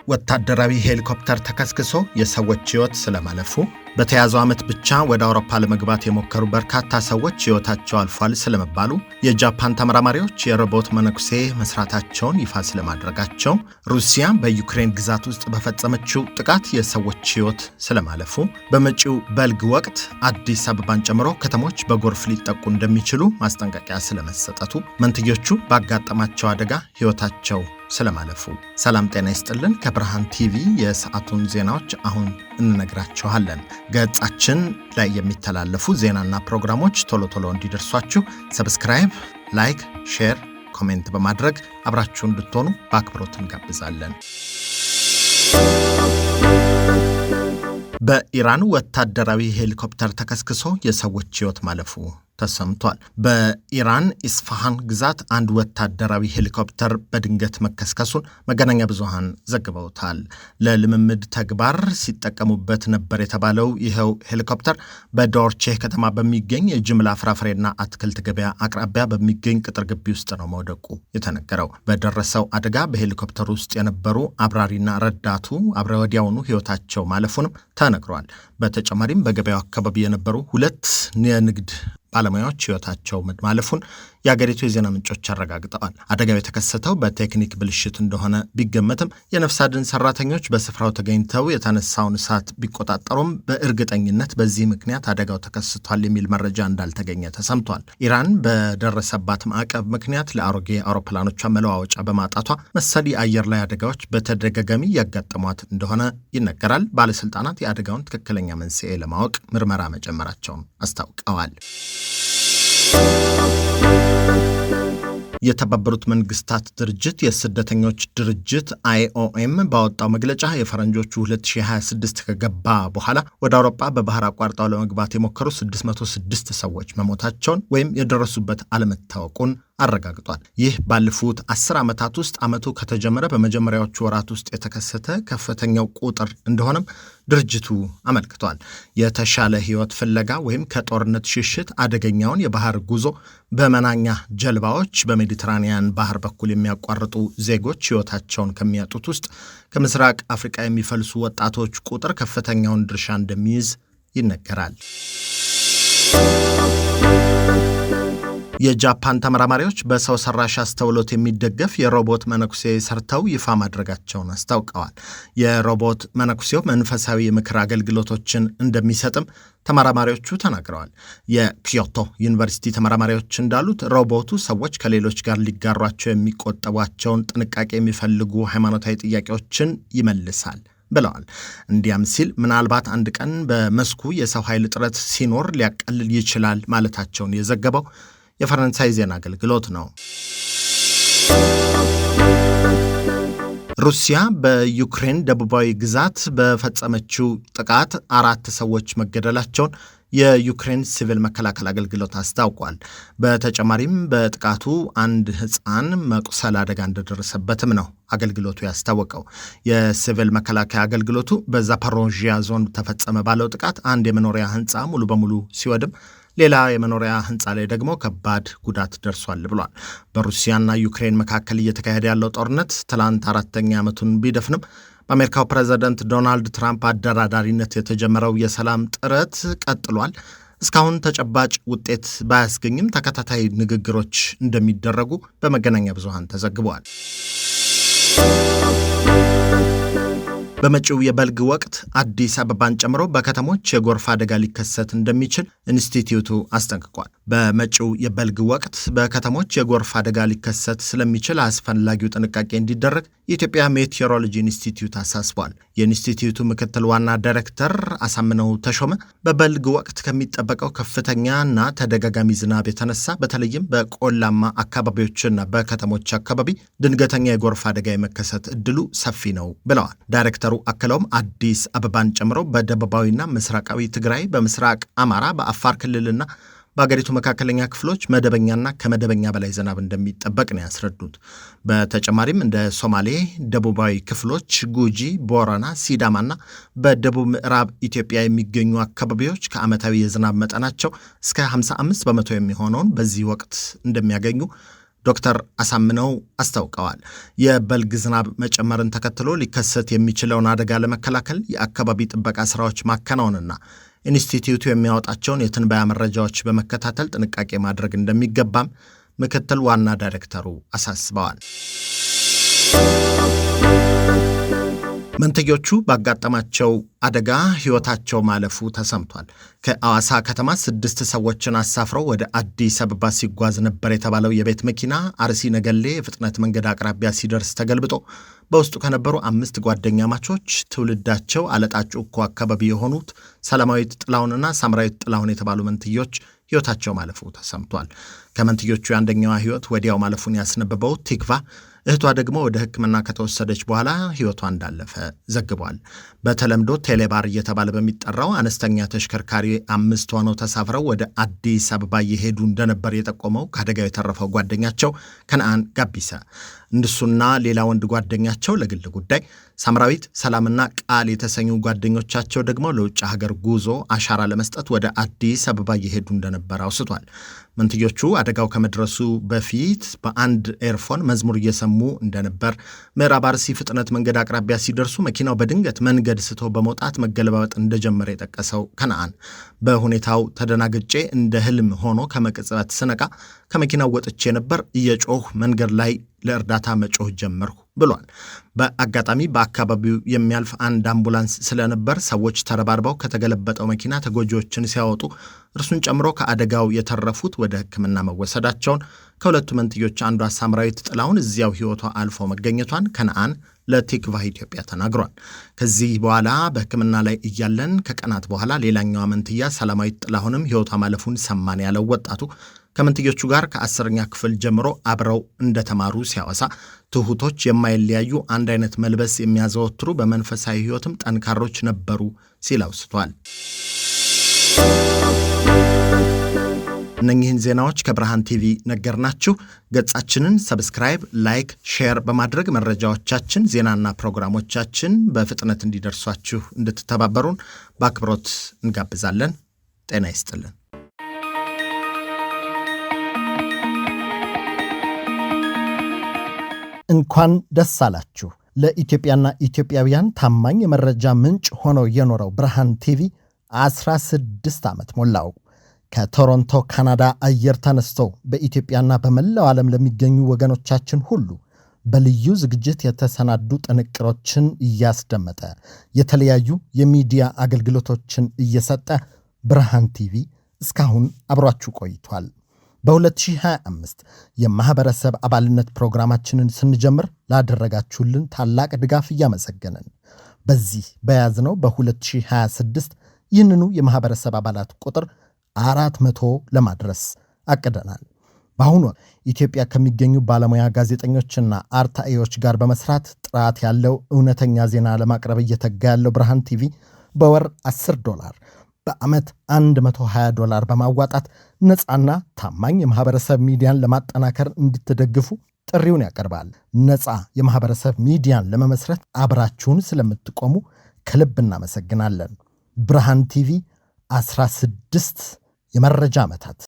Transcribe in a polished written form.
ወታደራዊ ሄሊኮፕተር ተከስክሶ የሰዎች ሕይወት ስለማለፉ፣ በተያዘው ዓመት ብቻ ወደ አውሮፓ ለመግባት የሞከሩ በርካታ ሰዎች ሕይወታቸው አልፏል ስለመባሉ፣ የጃፓን ተመራማሪዎች የሮቦት መነኩሴ መስራታቸውን ይፋ ስለማድረጋቸው፣ ሩሲያ በዩክሬን ግዛት ውስጥ በፈጸመችው ጥቃት የሰዎች ሕይወት ስለማለፉ፣ በመጪው በልግ ወቅት አዲስ አበባን ጨምሮ ከተሞች በጎርፍ ሊጠቁ እንደሚችሉ ማስጠንቀቂያ ስለመሰጠቱ፣ መንትዮቹ ባጋጠማቸው አደጋ ሕይወታቸው ስለማለፉ። ሰላም ጤና ይስጥልን። ከብርሃን ቲቪ የሰዓቱን ዜናዎች አሁን እንነግራችኋለን። ገጻችን ላይ የሚተላለፉ ዜናና ፕሮግራሞች ቶሎ ቶሎ እንዲደርሷችሁ ሰብስክራይብ፣ ላይክ፣ ሼር፣ ኮሜንት በማድረግ አብራችሁ እንድትሆኑ በአክብሮት እንጋብዛለን። በኢራን ወታደራዊ ሄሊኮፕተር ተከስክሶ የሰዎች ሕይወት ማለፉ ተሰምቷል። በኢራን ኢስፋሃን ግዛት አንድ ወታደራዊ ሄሊኮፕተር በድንገት መከስከሱን መገናኛ ብዙሃን ዘግበውታል። ለልምምድ ተግባር ሲጠቀሙበት ነበር የተባለው ይኸው ሄሊኮፕተር በዶርቼ ከተማ በሚገኝ የጅምላ ፍራፍሬና አትክልት ገበያ አቅራቢያ በሚገኝ ቅጥር ግቢ ውስጥ ነው መውደቁ የተነገረው። በደረሰው አደጋ በሄሊኮፕተሩ ውስጥ የነበሩ አብራሪና ረዳቱ ወዲያውኑ ሕይወታቸው ማለፉንም ተነግሯል። በተጨማሪም በገበያው አካባቢ የነበሩ ሁለት የንግድ ባለሙያዎች ሕይወታቸው ማለፉን የአገሪቱ የዜና ምንጮች አረጋግጠዋል። አደጋው የተከሰተው በቴክኒክ ብልሽት እንደሆነ ቢገመትም የነፍስ አድን ሰራተኞች በስፍራው ተገኝተው የተነሳውን እሳት ቢቆጣጠሩም በእርግጠኝነት በዚህ ምክንያት አደጋው ተከስቷል የሚል መረጃ እንዳልተገኘ ተሰምቷል። ኢራን በደረሰባት ማዕቀብ ምክንያት ለአሮጌ አውሮፕላኖቿ መለዋወጫ በማጣቷ መሰል የአየር ላይ አደጋዎች በተደጋጋሚ ያጋጠሟት እንደሆነ ይነገራል። ባለስልጣናት የአደጋውን ትክክለኛ መንስኤ ለማወቅ ምርመራ መጀመራቸውን አስታውቀዋል። የተባበሩት መንግስታት ድርጅት የስደተኞች ድርጅት IOM ባወጣው መግለጫ የፈረንጆቹ 2026 ከገባ በኋላ ወደ አውሮፓ በባህር አቋርጠው ለመግባት የሞከሩ 606 ሰዎች መሞታቸውን ወይም የደረሱበት አለመታወቁን አረጋግጧል። ይህ ባለፉት 10 ዓመታት ውስጥ ዓመቱ ከተጀመረ በመጀመሪያዎቹ ወራት ውስጥ የተከሰተ ከፍተኛው ቁጥር እንደሆነም ድርጅቱ አመልክቷል። የተሻለ ሕይወት ፍለጋ ወይም ከጦርነት ሽሽት አደገኛውን የባህር ጉዞ በመናኛ ጀልባዎች በሜዲትራኒያን ባህር በኩል የሚያቋርጡ ዜጎች ሕይወታቸውን ከሚያጡት ውስጥ ከምስራቅ አፍሪካ የሚፈልሱ ወጣቶች ቁጥር ከፍተኛውን ድርሻ እንደሚይዝ ይነገራል። የጃፓን ተመራማሪዎች በሰው ሰራሽ አስተውሎት የሚደገፍ የሮቦት መነኩሴ ሰርተው ይፋ ማድረጋቸውን አስታውቀዋል። የሮቦት መነኩሴው መንፈሳዊ የምክር አገልግሎቶችን እንደሚሰጥም ተመራማሪዎቹ ተናግረዋል። የኪዮቶ ዩኒቨርሲቲ ተመራማሪዎች እንዳሉት ሮቦቱ ሰዎች ከሌሎች ጋር ሊጋሯቸው የሚቆጠቧቸውን ጥንቃቄ የሚፈልጉ ሃይማኖታዊ ጥያቄዎችን ይመልሳል ብለዋል። እንዲያም ሲል ምናልባት አንድ ቀን በመስኩ የሰው ኃይል እጥረት ሲኖር ሊያቀልል ይችላል ማለታቸውን የዘገበው የፈረንሳይ ዜና አገልግሎት ነው። ሩሲያ በዩክሬን ደቡባዊ ግዛት በፈጸመችው ጥቃት 4 ሰዎች መገደላቸውን የዩክሬን ሲቪል መከላከል አገልግሎት አስታውቋል። በተጨማሪም በጥቃቱ አንድ ሕፃን መቁሰል አደጋ እንደደረሰበትም ነው አገልግሎቱ ያስታወቀው። የሲቪል መከላከያ አገልግሎቱ በዛፓሮዥያ ዞን ተፈጸመ ባለው ጥቃት አንድ የመኖሪያ ሕንፃ ሙሉ በሙሉ ሲወድም ሌላ የመኖሪያ ሕንፃ ላይ ደግሞ ከባድ ጉዳት ደርሷል ብሏል። በሩሲያና ዩክሬን መካከል እየተካሄደ ያለው ጦርነት ትላንት 4ኛ ዓመቱን ቢደፍንም በአሜሪካው ፕሬዝዳንት ዶናልድ ትራምፕ አደራዳሪነት የተጀመረው የሰላም ጥረት ቀጥሏል። እስካሁን ተጨባጭ ውጤት ባያስገኝም ተከታታይ ንግግሮች እንደሚደረጉ በመገናኛ ብዙሃን ተዘግበዋል። በመጪው የበልግ ወቅት አዲስ አበባን ጨምሮ በከተሞች የጎርፍ አደጋ ሊከሰት እንደሚችል ኢንስቲትዩቱ አስጠንቅቋል። በመጪው የበልግ ወቅት በከተሞች የጎርፍ አደጋ ሊከሰት ስለሚችል አስፈላጊው ጥንቃቄ እንዲደረግ የኢትዮጵያ ሜቴዎሮሎጂ ኢንስቲትዩት አሳስቧል። የኢንስቲትዩቱ ምክትል ዋና ዳይሬክተር አሳምነው ተሾመ በበልግ ወቅት ከሚጠበቀው ከፍተኛና ተደጋጋሚ ዝናብ የተነሳ በተለይም በቆላማ አካባቢዎችና በከተሞች አካባቢ ድንገተኛ የጎርፍ አደጋ የመከሰት እድሉ ሰፊ ነው ብለዋል። ዳይሬክተሩ አክለውም አዲስ አበባን ጨምሮ በደቡባዊና ምስራቃዊ ትግራይ፣ በምስራቅ አማራ፣ በአፋር ክልልና በአገሪቱ መካከለኛ ክፍሎች መደበኛና ከመደበኛ በላይ ዝናብ እንደሚጠበቅ ነው ያስረዱት። በተጨማሪም እንደ ሶማሌ ደቡባዊ ክፍሎች፣ ጉጂ፣ ቦረና፣ ሲዳማና በደቡብ ምዕራብ ኢትዮጵያ የሚገኙ አካባቢዎች ከዓመታዊ የዝናብ መጠናቸው እስከ 55% የሚሆነውን በዚህ ወቅት እንደሚያገኙ ዶክተር አሳምነው አስታውቀዋል። የበልግ ዝናብ መጨመርን ተከትሎ ሊከሰት የሚችለውን አደጋ ለመከላከል የአካባቢ ጥበቃ ስራዎች ማከናወንና ኢንስቲትዩቱ የሚያወጣቸውን የትንበያ መረጃዎች በመከታተል ጥንቃቄ ማድረግ እንደሚገባም ምክትል ዋና ዳይሬክተሩ አሳስበዋል። መንትዮቹ ባጋጠማቸው አደጋ ሕይወታቸው ማለፉ ተሰምቷል። ከአዋሳ ከተማ 6 ሰዎችን አሳፍረው ወደ አዲስ አበባ ሲጓዝ ነበር የተባለው የቤት መኪና አርሲ ነገሌ የፍጥነት መንገድ አቅራቢያ ሲደርስ ተገልብጦ በውስጡ ከነበሩ 5 ጓደኛ ማቾች ትውልዳቸው አለጣጩ እኮ አካባቢ የሆኑት ሰላማዊት ጥላሁንና ሳምራዊት ጥላሁን የተባሉ መንትዮች ሕይወታቸው ማለፉ ተሰምቷል። ከመንትዮቹ የአንደኛዋ ሕይወት ወዲያው ማለፉን ያስነበበው ቲክቫ እህቷ ደግሞ ወደ ሕክምና ከተወሰደች በኋላ ሕይወቷ እንዳለፈ ዘግቧል። በተለምዶ ቴሌባር እየተባለ በሚጠራው አነስተኛ ተሽከርካሪ 5 ሆነው ተሳፍረው ወደ አዲስ አበባ እየሄዱ እንደነበር የጠቆመው ከአደጋው የተረፈው ጓደኛቸው ከነአን ጋቢሳ እንድሱና ሌላ ወንድ ጓደኛቸው ለግል ጉዳይ፣ ሳምራዊት፣ ሰላምና ቃል የተሰኙ ጓደኞቻቸው ደግሞ ለውጭ ሀገር ጉዞ አሻራ ለመስጠት ወደ አዲስ አበባ እየሄዱ እንደነበር አውስቷል። መንትዮቹ አደጋው ከመድረሱ በፊት በአንድ ኤርፎን መዝሙር እየሰሙ እንደነበር፣ ምዕራብ አርሲ ፍጥነት መንገድ አቅራቢያ ሲደርሱ መኪናው በድንገት መንገድ ስቶ በመውጣት መገለባበጥ እንደጀመረ የጠቀሰው ከነአን በሁኔታው ተደናግጬ እንደ ህልም ሆኖ ከመቅጽበት ስነቃ ከመኪናው ወጥቼ ነበር፣ እየጮህ መንገድ ላይ ለእርዳታ መጮህ ጀመርሁ ብሏል። በአጋጣሚ በአካባቢው የሚያልፍ አንድ አምቡላንስ ስለነበር ሰዎች ተረባርበው ከተገለበጠው መኪና ተጎጂዎችን ሲያወጡ እርሱን ጨምሮ ከአደጋው የተረፉት ወደ ሕክምና መወሰዳቸውን፣ ከሁለቱ መንትዮች አንዷ ሳምራዊት ጥላሁን እዚያው ሕይወቷ አልፎ መገኘቷን ከነአን ለቲክቫህ ኢትዮጵያ ተናግሯል። ከዚህ በኋላ በሕክምና ላይ እያለን ከቀናት በኋላ ሌላኛዋ መንትያ ሰላማዊት ጥላሁንም ሕይወቷ ማለፉን ሰማን ያለው ወጣቱ ከመንትዮቹ ጋር ከ10ኛ ክፍል ጀምሮ አብረው እንደተማሩ ሲያወሳ ትሁቶች፣ የማይለያዩ፣ አንድ አይነት መልበስ የሚያዘወትሩ፣ በመንፈሳዊ ሕይወትም ጠንካሮች ነበሩ ሲል አውስቷል። እነኚህን ዜናዎች ከብርሃን ቲቪ ነገርናችሁ። ገጻችንን ሰብስክራይብ፣ ላይክ፣ ሼር በማድረግ መረጃዎቻችን፣ ዜናና ፕሮግራሞቻችን በፍጥነት እንዲደርሷችሁ እንድትተባበሩን በአክብሮት እንጋብዛለን። ጤና ይስጥልን። እንኳን ደስ አላችሁ። ለኢትዮጵያና ኢትዮጵያውያን ታማኝ የመረጃ ምንጭ ሆኖ የኖረው ብርሃን ቲቪ 16 ዓመት ሞላው። ከቶሮንቶ ካናዳ አየር ተነስቶ በኢትዮጵያና በመላው ዓለም ለሚገኙ ወገኖቻችን ሁሉ በልዩ ዝግጅት የተሰናዱ ጥንቅሮችን እያስደመጠ የተለያዩ የሚዲያ አገልግሎቶችን እየሰጠ ብርሃን ቲቪ እስካሁን አብሯችሁ ቆይቷል። በ2025 የማህበረሰብ አባልነት ፕሮግራማችንን ስንጀምር ላደረጋችሁልን ታላቅ ድጋፍ እያመሰገንን በዚህ በያዝነው በ2026 ይህንኑ የማህበረሰብ አባላት ቁጥር 400 ለማድረስ አቅደናል። በአሁኑ ወቅት ኢትዮጵያ ከሚገኙ ባለሙያ ጋዜጠኞችና አርታኢዎች ጋር በመስራት ጥራት ያለው እውነተኛ ዜና ለማቅረብ እየተጋ ያለው ብርሃን ቲቪ በወር $10 በዓመት $120 በማዋጣት ነፃና ታማኝ የማህበረሰብ ሚዲያን ለማጠናከር እንድትደግፉ ጥሪውን ያቀርባል። ነፃ የማህበረሰብ ሚዲያን ለመመስረት አብራችሁን ስለምትቆሙ ከልብ እናመሰግናለን። ብርሃን ቲቪ 16 የመረጃ ዓመታት